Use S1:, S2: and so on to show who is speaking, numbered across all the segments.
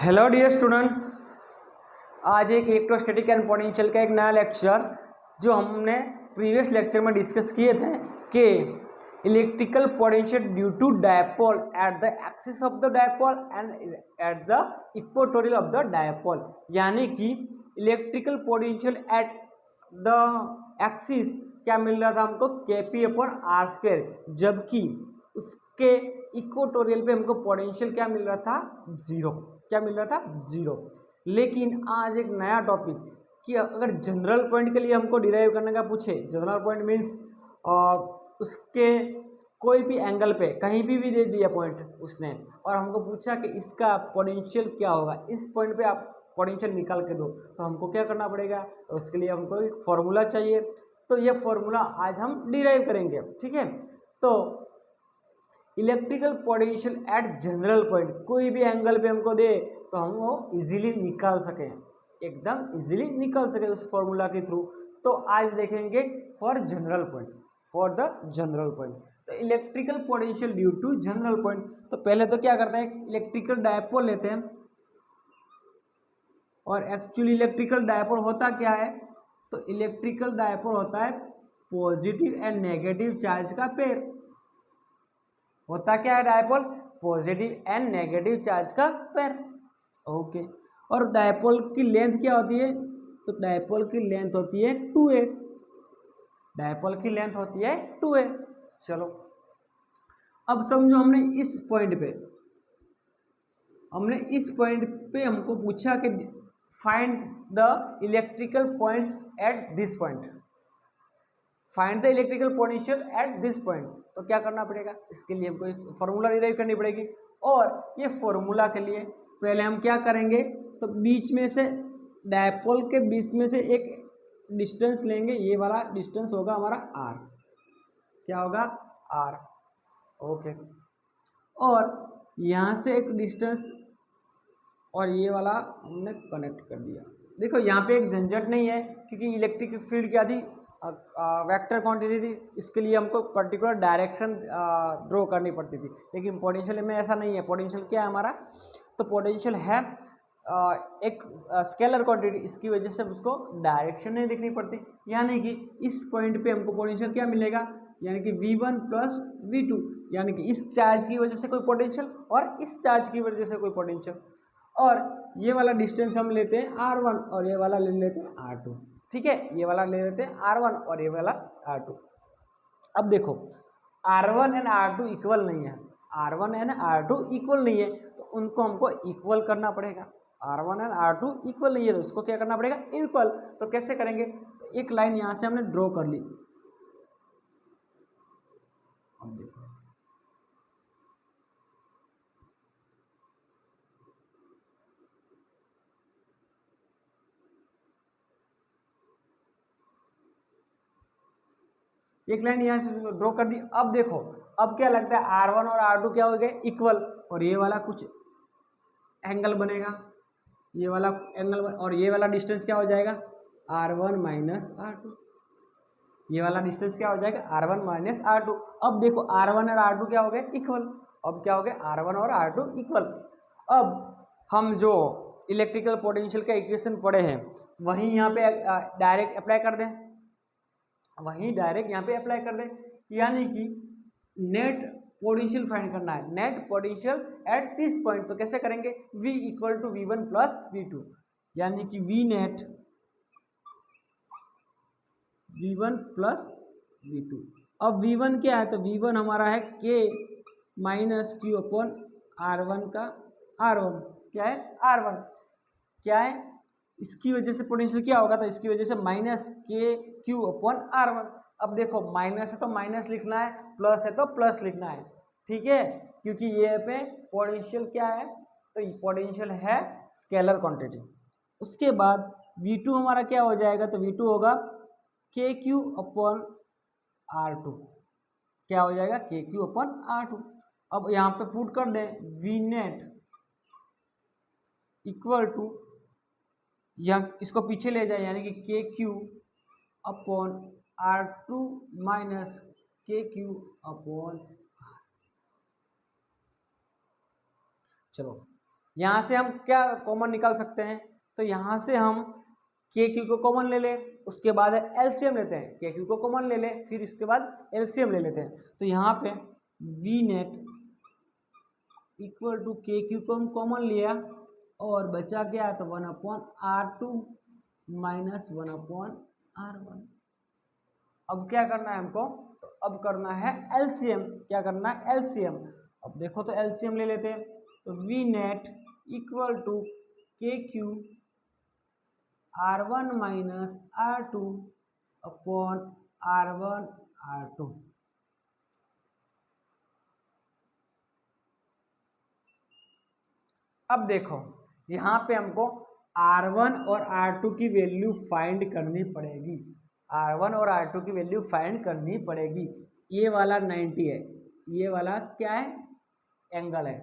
S1: Hello dear students, आज एक electrostatic and potential का एक नया लेक्चर जो हमने प्रीवियस लेक्चर में डिस्कस किए थे कि electrical potential due to dipole at the axis of the dipole and at the equatorial of the dipole, यानी कि electrical potential at the axis क्या मिल रहा था हमको Kp/r², जबकि उसके इक्वेटोरियल पे हमको पोटेंशियल क्या मिल रहा था, जीरो। क्या मिल रहा था, जीरो। लेकिन आज एक नया टॉपिक कि अगर जनरल पॉइंट के लिए हमको डिराइव करने का पूछे, जनरल पॉइंट मीन्स उसके कोई भी एंगल पे कहीं भी दे दिया पॉइंट उसने, और हमको पूछा कि इसका पोटेंशियल क्या होगा, इस पॉइंट पे आप पोटेंशियल निकाल के दो, तो हमको क्या करना पड़ेगा, तो उसके लिए हमको एक फॉर्मूला चाहिए। तो ये फॉर्मूला आज हम डिराइव करेंगे, ठीक है। तो electrical potential eight general point, कोई भी एंगल पे हमको दे तो हम वो इजीली निकाल सकें, एकदम इजीली निकाल सकें उस फॉर्मूला के थ्रू। तो आज देखेंगे for general point, for the general point. तो electrical potential due to general point, तो पहले तो क्या करते हैं, इलेक्ट्रिकल डायपोल लेते हैं। और एक्चुअली इलेक्ट्रिकल डायपोल होता क्या है, तो इलेक्ट्रिकल डायपोल होता है पॉजिटिव एंड नेगेटिव चार्ज का पेयर। होता क्या है dipole, positive and negative charge का पेयर, ओके। और डायपोल की लेंथ क्या होती है, तो डायपोल की लेंथ होती है 2a, डायपोल की लेंथ होती है 2a। चलो अब समझो हमने इस पॉइंट पे हमको पूछा कि find the electrical points at this point, find the electrical potential at this point. तो क्या करना पड़ेगा, इसके लिए हमको एक फॉर्मूला डिराइव करनी पड़ेगी। और ये फॉर्मूला के लिए पहले हम क्या करेंगे, तो बीच में से डायपोल के बीच में से एक डिस्टेंस लेंगे, ये वाला डिस्टेंस होगा हमारा r, क्या होगा r, ओके। और यहाँ से एक डिस्टेंस और ये वाला हमने कनेक्ट कर दिया। देखो यहाँ पे एक झंझट नहीं है, क्योंकि इलेक्ट्रिक फील्ड क्या थी, वेक्टर क्वांटिटी थी, इसके लिए हमको पर्टिकुलर डायरेक्शन ड्रॉ करनी पड़ती थी। लेकिन पोटेंशियल में ऐसा नहीं है, पोटेंशियल क्या है हमारा, तो पोटेंशियल है एक स्केलर क्वांटिटी, इसकी वजह से उसको डायरेक्शन नहीं दिखनी पड़ती। यानी कि इस पॉइंट पे हमको पोटेंशियल क्या मिलेगा, यानी कि V1 + V2, यानी कि इस चार्ज की वजह से कोई पोटेंशियल और इस चार्ज की वजह से कोई पोटेंशियल। और ये वाला डिस्टेंस हम लेते हैं r1 और ये वाला ले लेते हैं r2, ठीक है। ये वाला ले लेते हैं r1 और ये वाला r2। अब देखो r1 एंड r2 इक्वल नहीं है, r1 एंड r2 इक्वल नहीं है, तो उनको हमको इक्वल करना पड़ेगा। r1 एंड r2 इक्वल नहीं है, तो उसको क्या करना पड़ेगा, इक्वल। तो कैसे करेंगे, तो एक लाइन यहाँ से हमने ड्रॉ कर ली। अब देखो एक लाइन यहाँ से ड्रॉ कर दी। अब देखो अब क्या लगता है, r1 और r2 क्या हो गए, इक्वल, और ये वाला कुछ एंगल बनेगा, ये वाला एंगल और ये वाला डिस्टेंस क्या हो जाएगा, r1 - r2। ये वाला डिस्टेंस क्या हो जाएगा, r1 - r2। अब देखो r1 और r2 क्या हो गए, इक्वल। अब क्या हो गया, r1 और r2 इक्वल। अब हम जो इलेक्ट्रिकल पोटेंशियल का इक्वेशन पढ़े हैं वहीं यहाँ पे डायरेक्ट अप्लाई कर दें, वहीं डायरेक्ट यहाँ पे अप्लाई कर दें। यानी कि नेट पोटेंशियल फाइंड करना है, net potential at this point. तो कैसे करेंगे, V = V1 + V2, यानी कि V V1 + V2। अब V1 क्या है, तो V1 हमारा है K - Q/R1 का R1, क्या है R1, क्या है, इसकी वजह से पोटेंशियल क्या होगा, तो इसकी वजह से -KQ/R1। अब देखो माइनस है तो माइनस लिखना है, प्लस है तो प्लस लिखना है, ठीक है, क्योंकि ये पे पोटेंशियल क्या है, तो पोटेंशियल है स्केलर क्वांटिटी। उसके बाद V2 हमारा क्या हो जाएगा, तो V2 होगा KQ/R2, क्या हो जाएगा, KQ/R2। अब यहाँ पे पुट कर दें Vnet = या इसको पीछे ले जाए, यानी कि KQ/R2 - KQ/R। चलो यहाँ से हम क्या कॉमन निकाल सकते हैं, तो यहाँ से हम के क्यू को कॉमन ले लें, उसके बाद एलसीएम लेते हैं, के क्यू को कॉमन ले लें, फिर इसके बाद एलसीएम ले लेते हैं। तो यहाँ पे वी नेट इक्वल टू के क्यू को हम कॉमन लिया और बचा क्या, तो 1/R2 माइनस 1/R1। अब क्या करना है हमको, तो अब करना है एलसीएम। क्या करना है, एलसीएम। अब देखो तो एलसीएम ले लेते हैं, तो वी नेट इक्वल टू के Q R1 minus R2 upon R1 R2। अब देखो यहाँ पे हमको R1 और R2 की वैल्यू फाइंड करनी पड़ेगी, R1 और R2 की वैल्यू फाइंड करनी पड़ेगी। ये वाला 90 है, ये वाला क्या है, एंगल है।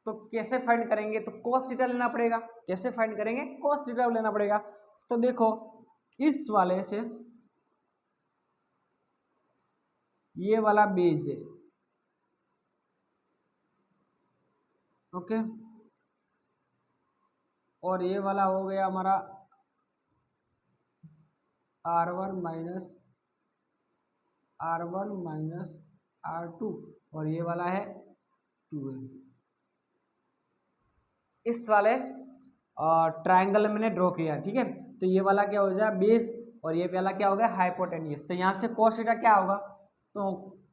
S1: तो कैसे फाइंड करेंगे, तो cos थीटा लेना पड़ेगा। कैसे फाइंड करेंगे, cos थीटा लेना पड़ेगा। तो देखो इस वाले से ये वाला बेस है, ओके, और ये वाला हो गया हमारा R1 माइनस R2 और ये वाला है 2m। इस वाले ट्रायंगल मैंने ड्रॉ किया, ठीक है। तो ये वाला क्या हो जाए, बेस, और ये वाला क्या हो गया, हाइपोटेन्यूस। तो यहाँ से cos थीटा क्या होगा, तो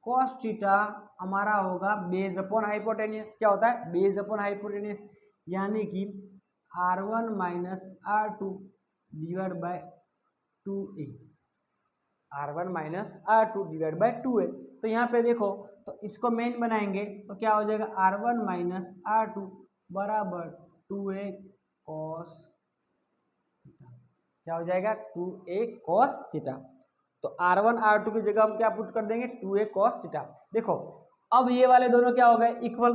S1: cos थीटा हमारा होगा बेस अपॉन हाइपोटेन्यूस। क्या होता है, बेस अपॉन हाइपोटेन्यूस, यानी कि R1 minus R2 divide by 2a, R1 minus R2 divide by 2a। तो यहाँ पे देखो, तो इसको मेन बनाएंगे तो क्या हो जाएगा, R1 माइनस R2 बराबर 2a cos थीटा। क्या हो जाएगा, 2a cos थीटा। तो R1 R2 की जगह हम क्या पुट कर देंगे, 2a cos थीटा। देखो अब ये वाले दोनों क्या हो गए, इक्वल।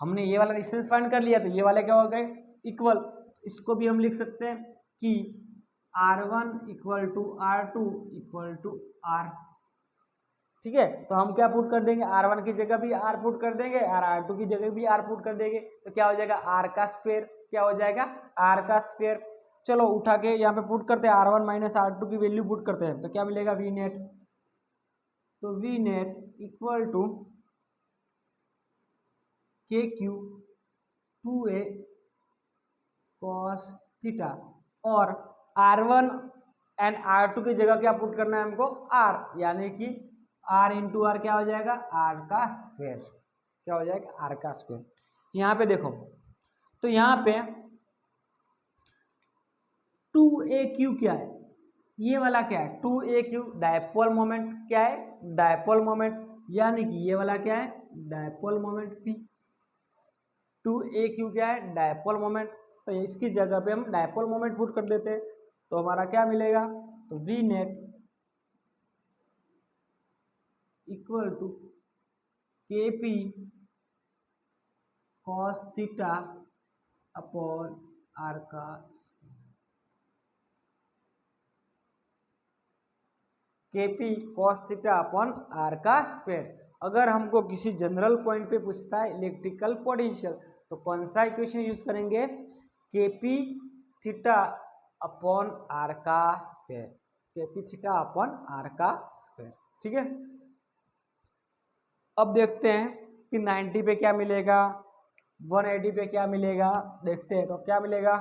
S1: हमने ये वाला डिस्टेंस फाइंड कर लिया, तो ये वाले क्या हो गए, इक्वल। इसको भी हम लिख सकते हैं कि R1 equal to R2 equal to R। ठीक है, तो हम क्या पुट कर देंगे, R1 की जगह भी R पुट कर देंगे और R2 की जगह भी R पुट कर देंगे। तो क्या हो जाएगा, R का स्क्वायर। क्या हो जाएगा, R का स्क्वायर। चलो उठा के यहाँ पे पुट करते हैं, R1 माइनस R2 की वैल्यू पुट करते हैं, तो क्या मिलेगा, वी नेट। तो वी नेट इक्वल टू के क्यू 2a cos थीटा, और R1 एंड R2 की जगह क्या पुट करना है हमको, R, यानी कि R इंटू आर क्या हो जाएगा, R का स्क्वायर। क्या हो जाएगा, R का स्क्वायर। यहाँ पे देखो, तो यहाँ पे 2aq क्या है, ये वाला क्या है, 2aq डायपोल मोमेंट। क्या है, डायपोल मोमेंट, यानी कि ये वाला क्या है, डायपोल मोमेंट P। 2aq क्या है, डायपोल मोमेंट। तो इसकी जगह पे हम डायपोल मोमेंट पुट कर देते हैं, तो हमारा क्या मिलेगा, तो V net equal to K P cos theta upon R का, K P cos theta upon R का स्क्वायर। अगर हमको किसी जनरल पॉइंट पे पूछता है इलेक्ट्रिकल पोटेंशियल, तो कौन सा इक्वेशन यूज करेंगे, के पी थीटा अपॉन आर का स्क्वायर। के पी थीटा अपॉन आर का स्क्वायर, ठीक है। अब देखते हैं कि 90 पे क्या मिलेगा, 180 पे क्या मिलेगा, देखते हैं तो क्या मिलेगा।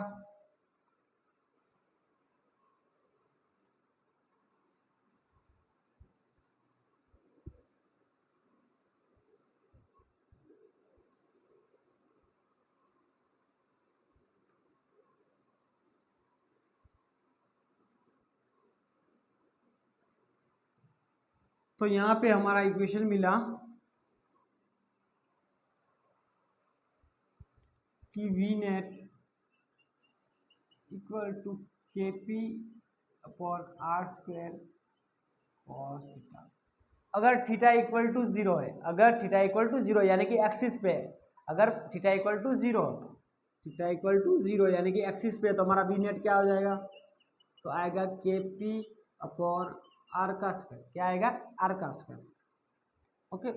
S1: तो यहाँ पे हमारा इक्वेशन मिला कि V net equal to K P upon R square cos theta. अगर थीटा इक्वल टू जीरो है, अगर थीटा इक्वल टू जीरो यानी कि एक्सिस पे है, अगर theta equal to zero, theta equal to zero यानी कि एक्सिस पे है, तो हमारा वी नेट क्या हो जाएगा, तो आएगा के पी अपॉन आर का स्क्वायर। क्या आएगा, आर का स्क्वायर, ओके।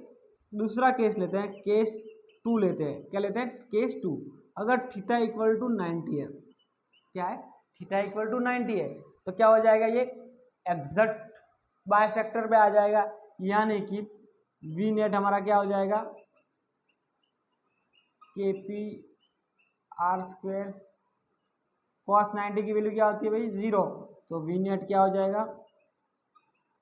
S1: दूसरा केस लेते हैं, केस 2 लेते हैं। क्या लेते हैं? केस 2। अगर थीटा इक्वल टू 90 है, क्या है? थीटा इक्वल टू 90 है, तो क्या हो जाएगा? ये एग्जैक्ट बाइसेक्टर पे आ जाएगा, यानी कि वी नेट हमारा क्या हो जाएगा? के पी आर स्क्वेयर कॉस 90 की वैल्यू क्या होती है भाई? 0। तो वी नेट क्या हो जाएगा?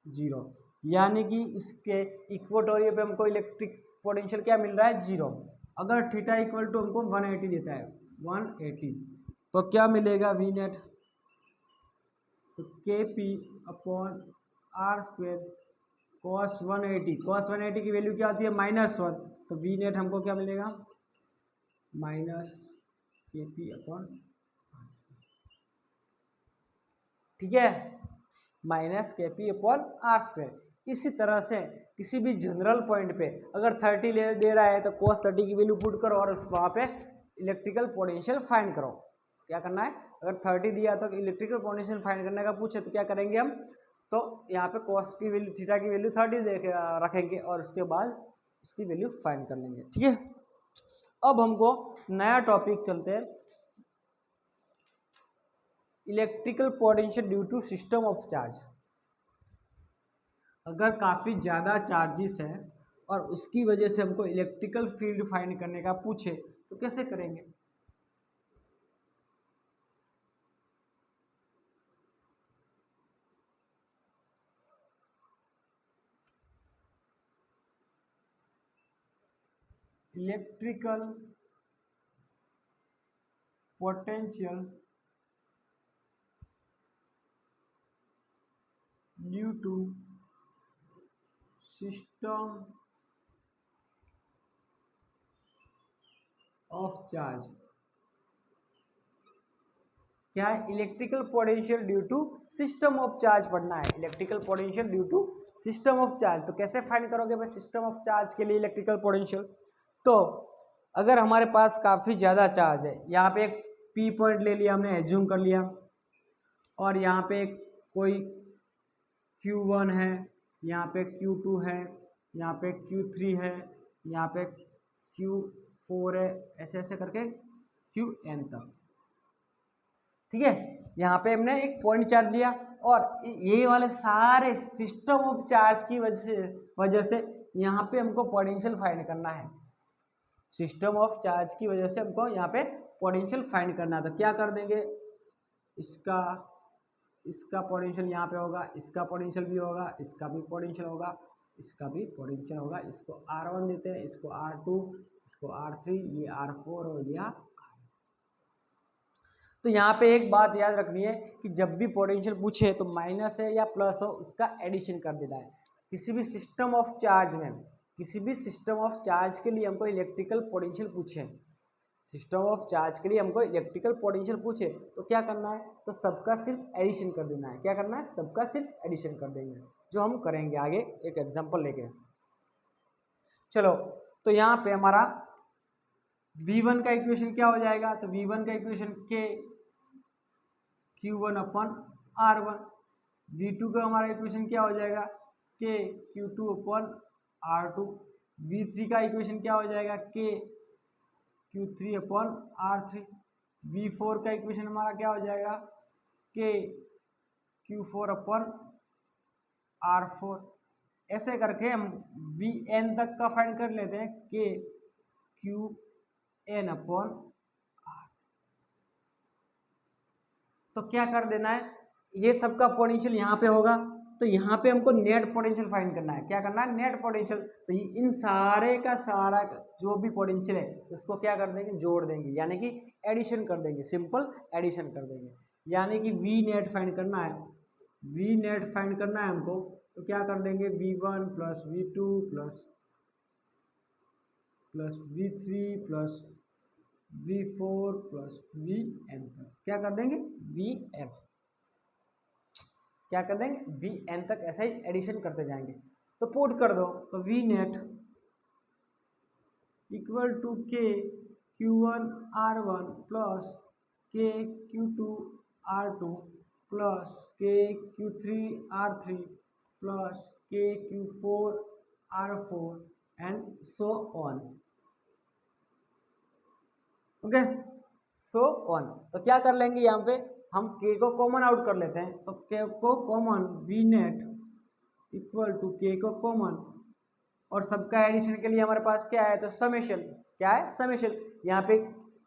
S1: 0। यानी कि इसके इक्वेटोरियल पे हमको इलेक्ट्रिक पोटेंशियल क्या मिल रहा है? 0। अगर थीटा इक्वल टू हमको 180 देता है, 180, तो क्या मिलेगा? वी नेट, तो K P upon R square cos 180, cos 180 की वैल्यू क्या आती है? -1। तो वी नेट हमको क्या मिलेगा? माइनस के पी अपॉन, ठीक है, माइनस के पी अपॉन आर स्क्वेयर। इसी तरह से किसी भी जनरल पॉइंट पे अगर 30 दे रहा है तो cos 30 की वैल्यू पुट करो और वहाँ पे इलेक्ट्रिकल पोटेंशियल फाइंड करो। क्या करना है? अगर 30 दिया तो इलेक्ट्रिकल पोटेंशियल फाइंड करने का पूछे तो क्या करेंगे हम? तो यहाँ पे cos की वैल्यू, थीटा की वैल्यू 30 रखेंगे और उसके बाद उसकी वैल्यू फाइंड कर लेंगे। ठीक है, अब हमको नया टॉपिक चलते हैं, electrical potential due to system of charge. अगर काफ़ी ज़्यादा चार्जेस हैं और उसकी वजह से हमको इलेक्ट्रिकल फील्ड फाइंड करने का पूछे तो कैसे करेंगे? Electrical potential due to system of charge. क्या है? Electrical potential due to system of charge पढ़ना है। Electrical potential due to system of charge, तो कैसे फाइंड करोगे भाई सिस्टम ऑफ चार्ज के लिए इलेक्ट्रिकल पोटेंशियल? तो अगर हमारे पास काफ़ी ज़्यादा चार्ज है, यहाँ पे एक पी पॉइंट ले लिया हमने, एज्यूम कर लिया, और यहाँ पे कोई Q1 है, यहाँ पे Q2 है, यहाँ पे Q3 है, यहाँ पे Q4 है, ऐसे ऐसे करके Qn तक। ठीक है, यहाँ पे हमने एक पॉइंट चार्ज लिया और ये वाले सारे सिस्टम ऑफ चार्ज की वजह से यहाँ पे हमको पोटेंशियल फाइंड करना है। सिस्टम ऑफ चार्ज की वजह से हमको यहाँ पे पोटेंशियल फाइंड करना है। तो क्या कर देंगे? इसका पोटेंशियल यहाँ पे होगा, इसका पोटेंशियल भी होगा, इसका भी पोटेंशियल होगा, इसका भी पोटेंशियल होगा। इसको R1 देते हैं, इसको R2, इसको R3, ये R4 और यह। तो यहाँ पे एक बात याद रखनी है कि जब भी पोटेंशियल पूछे तो माइनस है या प्लस हो उसका एडिशन कर देना है। किसी भी सिस्टम ऑफ चार्ज में, किसी भी सिस्टम ऑफ चार्ज के लिए हमको इलेक्ट्रिकल पोटेंशियल पूछे, सिस्टम ऑफ चार्ज के लिए हमको इलेक्ट्रिकल पोटेंशियल पूछे तो क्या करना है? तो सबका सिर्फ एडिशन कर देना है। क्या करना है? सबका सिर्फ एडिशन कर देंगे, जो हम करेंगे आगे एक एग्जांपल लेके। चलो, तो यहाँ पे हमारा V1 का इक्वेशन क्या हो जाएगा? तो V1 का इक्वेशन के Q1 अपन R1। V2 का हमारा इक्वेशन क्या हो जाएगा? के Q2 अपन R2। V3 का इक्वेशन क्या हो जाएगा? के Q3 अपन R3। V4 का इक्वेशन हमारा क्या हो जाएगा? के Q4 अपन R4। ऐसे करके हम Vn तक का फाइंड कर लेते हैं, के Qn अपन। तो क्या कर देना है? ये सबका पोटेंशियल यहाँ पे होगा, तो यहाँ पे हमको नेट पोटेंशियल फाइंड करना है। क्या करना है? Net potential. तो ये इन सारे का सारा जो भी पोटेंशियल है उसको क्या कर देंगे? जोड़ देंगे, यानी कि एडिशन कर देंगे, सिंपल एडिशन कर देंगे। यानी कि वी नेट फाइंड करना है, वी नेट फाइंड करना है हमको, तो क्या कर देंगे? V1 plus V2 plus V3 plus V4 plus Vn तक क्या कर देंगे? Vn क्या कर देंगे? Vn तक ऐसे ही एडिशन करते जाएंगे। तो पुट कर दो, तो V नेट इक्वल टू के Q1 R1 प्लस के Q2 R2 प्लस के Q3 R3 प्लस के Q4 R4 and so on. Okay, so on. तो क्या कर लेंगे यहाँ पे, हम के को कॉमन आउट कर लेते हैं। तो के को common V net equal to K को कॉमन, और सबका एडिशन के लिए हमारे पास क्या है, तो समेशन। क्या है, समेशन। यहाँ पे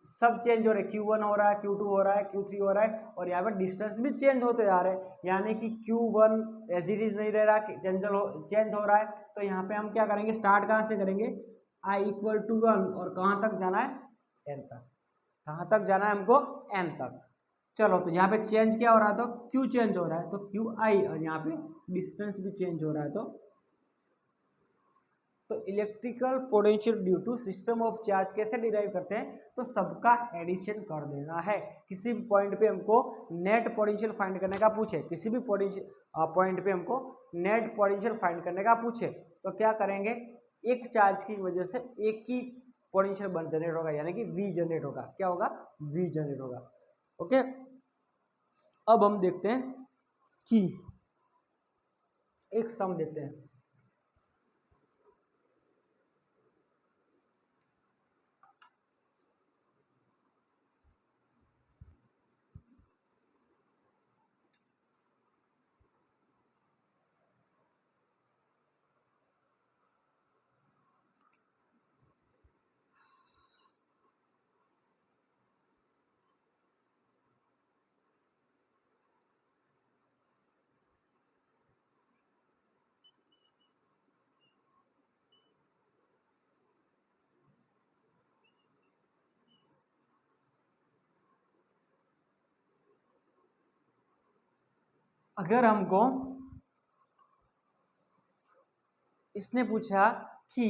S1: सब चेंज हो रहा है, Q1 हो रहा है, Q2 हो रहा है, Q3 हो रहा है, और यहाँ पे डिस्टेंस भी चेंज होते जा रहे हैं, यानी कि Q1 एज इट इज नहीं रह रहा, चेंज हो रहा है। तो यहाँ पे हम क्या करेंगे, स्टार्ट कहाँ से करेंगे, i इक्वल टू 1, और कहाँ तक जाना है, n तक। कहाँ तक जाना है हमको, n तक। चलो, तो यहाँ पे चेंज क्या हो रहा है, तो Q चेंज हो रहा है, तो QI, और यहाँ पे डिस्टेंस भी चेंज हो रहा है। तो electrical potential due to system of charge कैसे डिराइव करते हैं, तो सबका एडिशन कर देना है। किसी भी पॉइंट पे हमको नेट पोटेंशियल फाइंड करने का पूछे, किसी भी पॉइंट पे हमको नेट पोटेंशियल फाइंड करने का पूछे, तो क्या करेंगे, एक चार्ज की वजह से एक ही पोटेंशियल जनरेट होगा, यानी कि V जनरेट होगा। क्या होगा, V जनरेट होगा। ओके, अब हम देखते हैं कि एक सम देते हैं। अगर हमको इसने पूछा कि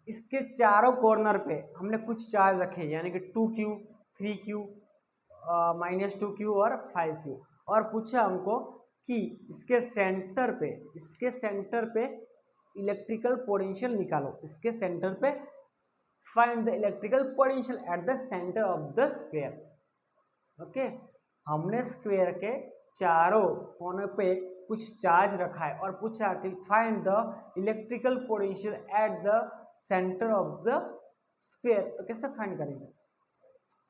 S1: इसके चारों कॉर्नर पे हमने कुछ चार्ज रखे, यानी कि 2Q, 3Q, -2Q और 5Q, और पूछा हमको कि इसके सेंटर पे इलेक्ट्रिकल पोटेंशियल निकालो। इसके सेंटर पे find the electrical potential at the centre of the square. Okay, हमने स्क्वायर के चारों कोने पे कुछ चार्ज रखा है और पूछा कि find the electrical potential at the centre of the square. तो कैसे फाइंड करेंगे,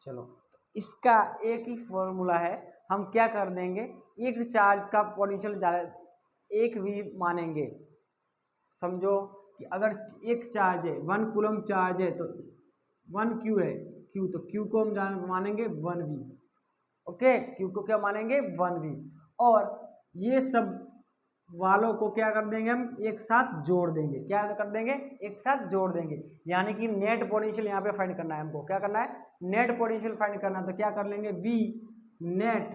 S1: चलो, तो इसका एक ही फॉर्मूला है। हम क्या कर देंगे, एक चार्ज का पोटेंशियल एक भी मानेंगे। समझो कि अगर एक चार्ज है, 1 कूलम चार्ज है, तो 1Q है, Q, तो Q को हम मानेंगे 1V। ओके, Q को क्या मानेंगे, 1V। और ये सब वालों को क्या कर देंगे, हम एक साथ जोड़ देंगे। क्या कर देंगे, एक साथ जोड़ देंगे, यानी कि नेट पोटेंशियल यहाँ पे फाइंड करना है हमको। क्या करना है, नेट पोटेंशियल फाइंड करना है। तो क्या कर लेंगे, V नेट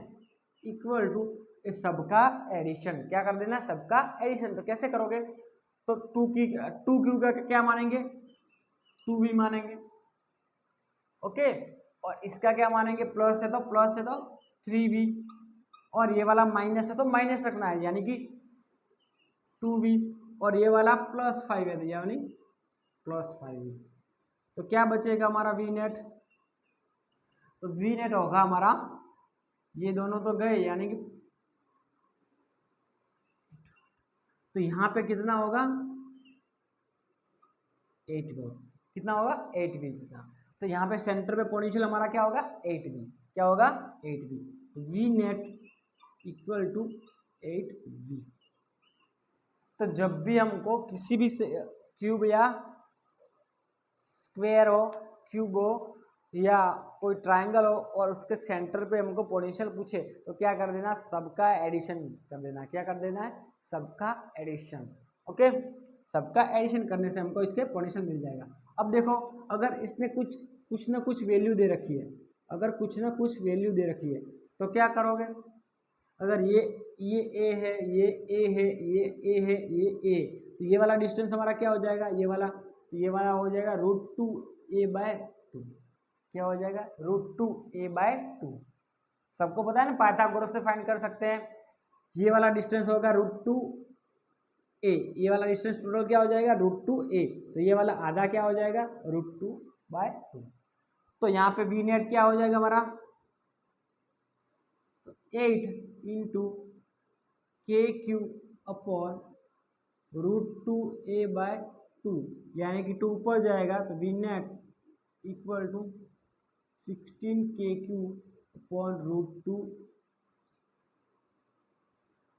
S1: इक्वल टू इस सबका एडिशन। क्या कर देना, सबका एडिशन। तो कैसे करोगे, तो 2Q का क्या मानेंगे, 2V मानेंगे। ओके, और इसका क्या मानेंगे, प्लस है तो प्लस है तो 3V, और ये वाला माइनस है तो माइनस रखना है, यानी कि 2V, और ये वाला +5 है, यानी +5V। तो क्या बचेगा हमारा V नेट, तो V नेट होगा हमारा, ये दोनों तो गए, यानी कि तो यहाँ पे कितना होगा, 8V। कितना होगा, 8V जितना। तो यहाँ पे सेंटर पे पोटेंशियल हमारा क्या होगा, 8V। क्या होगा, 8V। तो V net equal to 8V। तो जब भी हमको किसी भी क्यूब या स्क्वायर हो, क्यूब हो, या कोई ट्रायंगल हो, और उसके सेंटर पे हमको पोटेंशियल पूछे, तो क्या कर देना, सबका एडिशन कर देना। क्या कर देना है, सबका एडिशन। ओके, सबका एडिशन करने से हमको इसके पोटेंशियल मिल जाएगा। अब देखो, अगर इसने कुछ ना कुछ वैल्यू दे रखी है, अगर कुछ ना कुछ वैल्यू दे रखी है, तो क्या करोगे, अगर ये A है, ये A है, ये A है, ये A, तो ये वाला डिस्टेंस हमारा क्या हो जाएगा, ये वाला, तो ये वाला हो जाएगा √2A/2। क्या हो जाएगा, √2A/2। सबको पता है ना, पाइथागोरस से फाइंड कर सकते हैं। ये वाला डिस्टेंस होगा √2A, ये वाला डिस्टेंस टोटल क्या हो जाएगा, √2A, तो ये वाला आधा क्या हो जाएगा, √2/2। तो यहाँ पे V नेट क्या हो जाएगा हमारा, तो 8 into KQ upon √2A/2 to, यानी कि 2 ऊपर जाएगा तो V net equal to 16 KQ upon √2।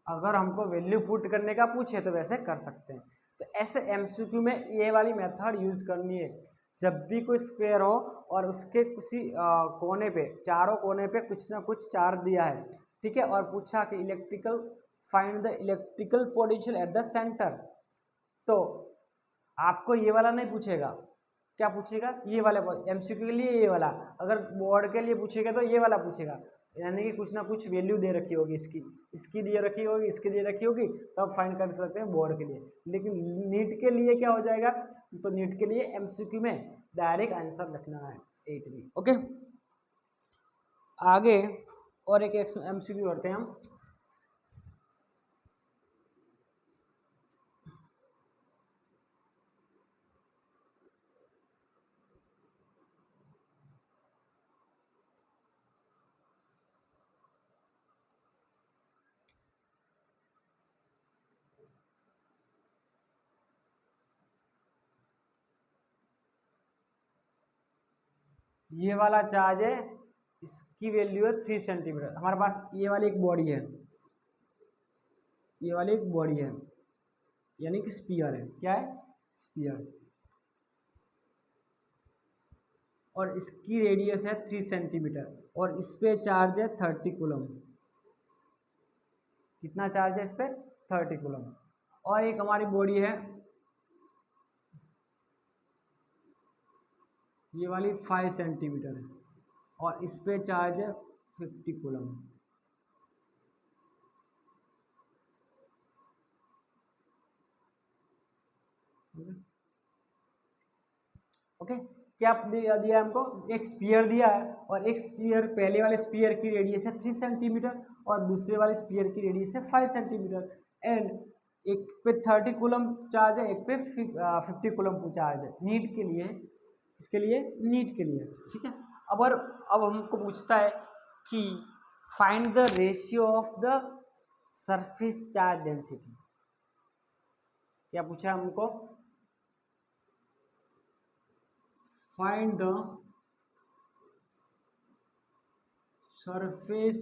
S1: अगर हमको वैल्यू पुट करने का पूछे तो वैसे कर सकते हैं। तो ऐसे एमसीक्यू में ये वाली मेथड यूज करनी है। जब भी कोई स्क्वायर हो और उसके किसी कोने पे, चारों कोने पे कुछ ना कुछ चार्ज दिया है, ठीक है, और पूछा कि electrical find the electrical potential at the centre, तो आपको ये वाला नहीं पूछेगा। क्या पूछेगा? ये वाला। एमसीक्यू के लिए ये वाला। अगर बोर्ड के लिए पूछेगा तो ये वाला पूछेगा, यानी कि कुछ ना कुछ वैल्यू दे रखी होगी, इसकी दे रखी होगी, इसकी दे रखी होगी, तब फाइंड कर सकते हैं बोर्ड के लिए। लेकिन नीट के लिए क्या हो जाएगा? तो नीट के लिए एमसीक्यू में डायरेक्ट आंसर लिखना है 8B। ओके, आगे और एक एमसीक्यू करते हैं हम। ये वाला चार्ज है, इसकी वैल्यू है 3 सेंटीमीटर। हमारे पास ये वाली एक बॉडी है, ये वाली एक बॉडी है, यानी कि स्पीयर है। क्या है? स्पीयर। और इसकी रेडियस है 3 सेंटीमीटर और इस पे चार्ज है 30 कूलम। कितना चार्ज है इस पे? 30 कूलम। और एक हमारी बॉडी है, ये वाली 5 सेंटीमीटर है और इस पे चार्ज है 50 कूलम। ओके, क्या दिया हमको? एक स्पीयर दिया है और एक स्पीयर, पहले वाले स्पीयर की रेडियस है 3 सेंटीमीटर और दूसरे वाले स्पीयर की रेडियस है 5 सेंटीमीटर। एंड एक पे 30 कूलम चार्ज है, एक पे 50 कूलम चार्ज है। नीट के लिए, किसके लिए? नीट के लिए। ठीक है, अब हमको पूछता है कि find the ratio of the surface charge density. क्या पूछा हमको? Find the surface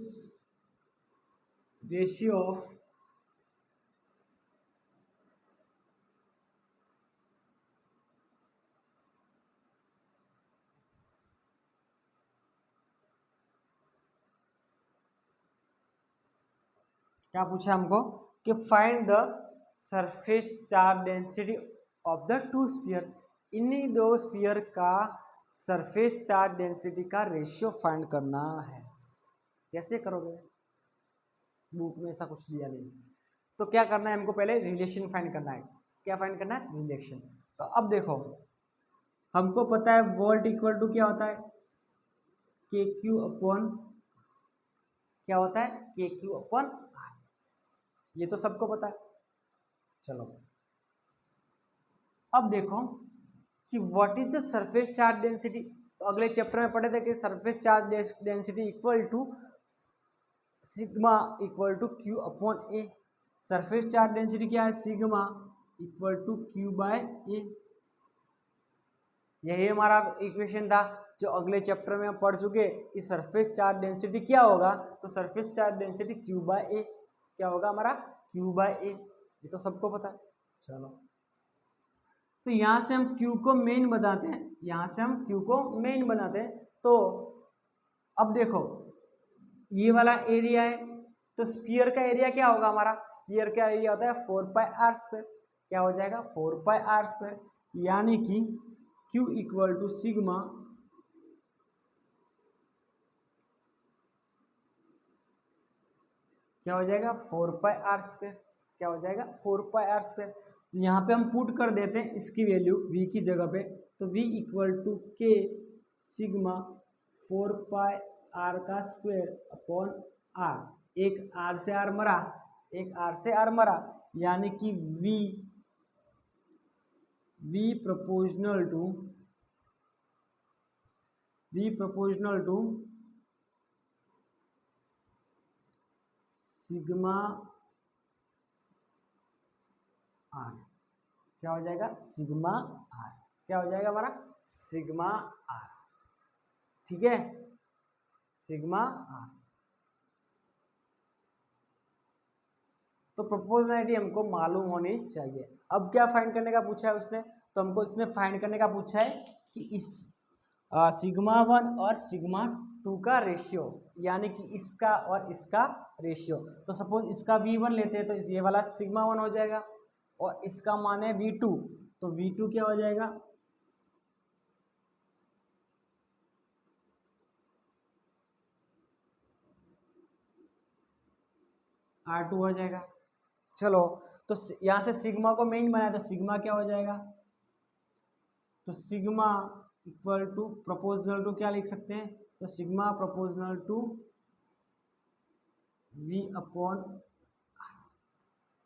S1: ratio of क्या पूछा हमको? कि find the surface charge density of the two sphere. इन्हीं दो स्पीयर का सरफेस चार्ज डेंसिटी का रेशियो फाइंड करना है। कैसे करोगे? बुक में ऐसा कुछ दिया नहीं। तो क्या करना है हमको? पहले रिलेशन फाइंड करना है। क्या फाइंड करना है? रिलेशन। तो अब देखो, हमको पता है वोल्ट इक्वल टू क्या होता है? के क्यू अपॉन, क्या होता है? के क्यू अपॉन आर। ये तो सबको पता है। चलो अब देखो कि what is the surface charge density. तो अगले चैप्टर में पढ़े थे कि surface charge density equal to sigma equal to Q upon A. Surface charge density क्या है? Sigma equal to Q by A. यही हमारा इक्वेशन था जो अगले चैप्टर में हम पढ़ चुके कि सरफेस चार्ज डेंसिटी क्या होगा। तो surface charge density Q by A. क्या होगा हमारा? Q by A. ये तो सबको पता है। चलो, तो यहाँ से हम Q को मेन बनाते हैं, यहाँ से हम Q को मेन बनाते हैं। तो अब देखो, ये वाला एरिया है, तो स्पीयर का एरिया क्या होगा हमारा? स्पीयर का एरिया होता है 4πr²। क्या हो जाएगा? 4πr²। यानी कि Q इक्वल टू सिग्मा क्या हो जाएगा? 4πr²। क्या हो जाएगा? 4πr²। तो यहाँ पे हम पुट कर देते हैं इसकी वैल्यू v की जगह पे। तो v इक्वल टू के सिग्मा 4πr² अपॉन r। एक r से r मरा, एक r से r मरा, यानी कि v proportional to sigma R. क्या हो जाएगा सिग्मा आर, क्या हो जाएगा हमारा सिग्मा आर, ठीक है सिग्मा आर। तो प्रोपोर्शनैलिटी हमको मालूम होनी चाहिए। अब क्या फाइंड करने का पूछा है उसने, तो हमको इसने फाइंड करने का पूछा है कि इस सिग्मा 1 और सिग्मा 2 का रेशियो, यानी कि इसका और इसका रेशियो। तो सपोज इसका V1 लेते हैं तो ये वाला सिग्मा 1 हो जाएगा और इसका मान है V2, तो V2 क्या हो जाएगा R2 हो जाएगा। चलो तो यहाँ से सिग्मा को मेन बनाया तो सिग्मा क्या हो जाएगा, तो sigma equal to proportional to क्या लिख सकते हैं, तो sigma proportional to V upon,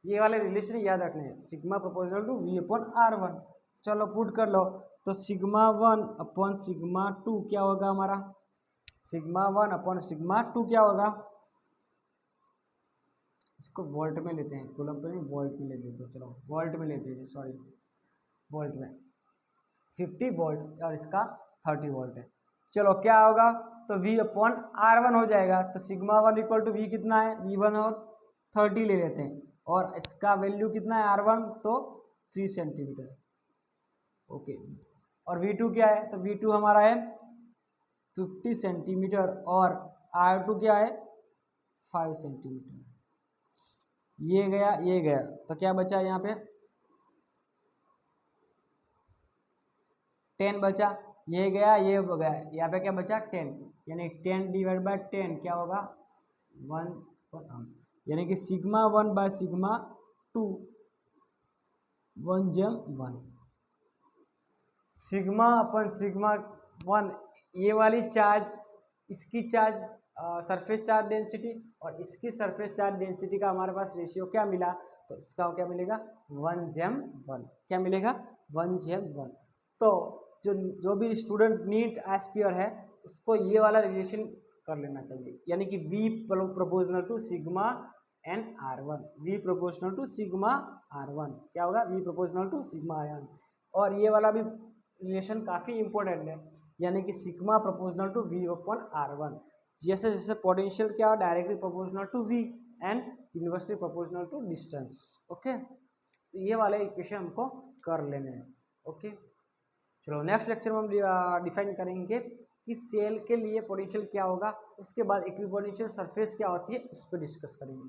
S1: ये वाले रिलेशन याद रखने हैं, sigma proportional to V upon R1। चलो पुट कर लो, तो सिग्मा 1 अपॉन सिग्मा 2 क्या होगा हमारा, सिग्मा 1 अपॉन सिग्मा 2 क्या होगा, इसको वोल्ट में लेते हैं, कूलम पे नहीं वोल्ट में ले लेते हैं, चलो वोल्ट में लेते हैं, सॉरी वोल्ट में 50 वोल्ट और इसका 30 वोल्ट है। चलो क्या होगा, तो V अपॉन R1 हो जाएगा, तो सिग्मा 1 इक्वल टू V कितना है V1 और 30 ले लेते हैं और इसका वैल्यू कितना है R1 तो 3 सेंटीमीटर, ओके। और V2 क्या है, तो V2 हमारा है 50 सेंटीमीटर और R2 क्या है 5 सेंटीमीटर। ये गया तो क्या बचा यहाँ पे 10 बचा, ये गया ये हो गया, यहाँ पे क्या बचा 10, यानी 10 डिवाइड बाय 10 क्या होगा 1, यानी कि sigma 1 by sigma 2 1/1, sigma upon sigma 1, ये वाली चार्ज इसकी चार्ज सरफेस चार्ज डेंसिटी और इसकी सरफेस चार्ज डेंसिटी का हमारे पास रेशियो क्या मिला, तो इसका क्या मिलेगा 1/1, क्या मिलेगा 1/1। तो जो भी स्टूडेंट नीट एस्पियर है उसको ये वाला रिलेशन कर लेना चाहिए, यानी कि V proportional to sigma and R1, V proportional to sigma R1 क्या होगा V proportional to sigma R1। और ये वाला भी रिलेशन काफ़ी इंपॉर्टेंट है, यानी कि sigma proportional to V upon R1, जैसे जैसे पोटेंशियल क्या directly proportional to V and inversely proportional to distance, okay. तो ये वाले इक्वेशन हमको कर लेने हैं, ओके। चलो नेक्स्ट लेक्चर में हम डिफाइन करेंगे कि सेल के लिए पोटेंशियल क्या होगा, उसके बाद इक्विपोटेंशियल सरफेस क्या होती है उस पर डिस्कस करेंगे।